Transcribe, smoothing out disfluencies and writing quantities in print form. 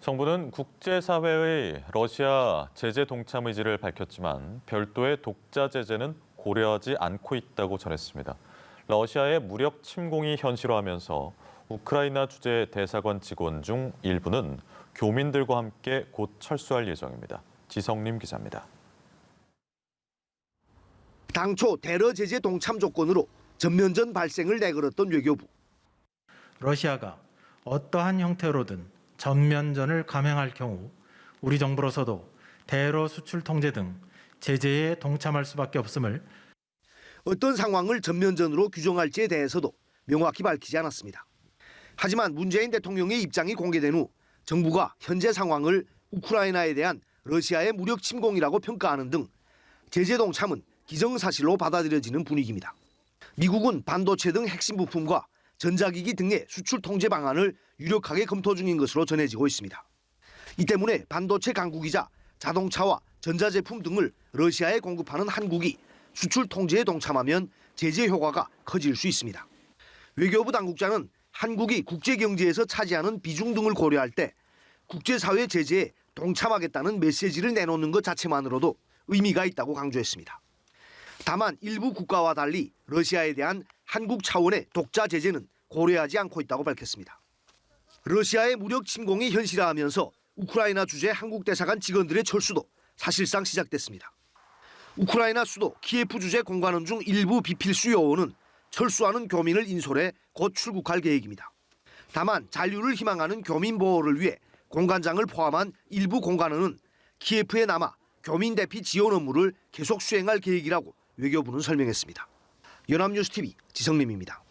정부는 국제사회의 러시아 제재 동참 의지를 밝혔지만 별도의 독자 제재는 고려하지 않고 있다고 전했습니다. 러시아의 무력 침공이 현실화하면서 우크라이나 주재 대사관 직원 중 일부는 교민들과 함께 곧 철수할 예정입니다. 지성림 기자입니다. 당초 대러 제재 동참 조건으로 전면전 발생을 내걸었던 외교부. 러시아가 어떠한 형태로든 전면전을 감행할 경우 우리 정부로서도 대러 수출 통제 등 제재에 동참할 수밖에 없음을 어떤 상황을 전면전으로 규정할지에 대해서도 명확히 밝히지 않았습니다. 하지만 문재인 대통령의 입장이 공개된 후 정부가 현재 상황을 우크라이나에 대한 러시아의 무력 침공이라고 평가하는 등 제재 동참은 기정사실로 받아들여지는 분위기입니다. 미국은 반도체 등 핵심 부품과 전자기기 등의 수출 통제 방안을 유력하게 검토 중인 것으로 전해지고 있습니다. 이 때문에 반도체 강국이자 자동차와 전자제품 등을 러시아에 공급하는 한국이 수출 통제에 동참하면 제재 효과가 커질 수 있습니다. 외교부 당국자는 한국이 국제경제에서 차지하는 비중 등을 고려할 때 국제사회 제재에 동참하겠다는 메시지를 내놓는 것 자체만으로도 의미가 있다고 강조했습니다. 다만 일부 국가와 달리 러시아에 대한 한국 차원의 독자 제재는 고려하지 않고 있다고 밝혔습니다. 러시아의 무력 침공이 현실화하면서 우크라이나 주재 한국 대사관 직원들의 철수도 사실상 시작됐습니다. 우크라이나 수도 키예프 주재 공관원 중 일부 비필수 요원은 철수하는 교민을 인솔해 곧 출국할 계획입니다. 다만 잔류를 희망하는 교민 보호를 위해 공관장을 포함한 일부 공관원은 키예프에 남아 교민 대피 지원 업무를 계속 수행할 계획이라고 외교부는 설명했습니다. 연합뉴스TV 지성림입니다.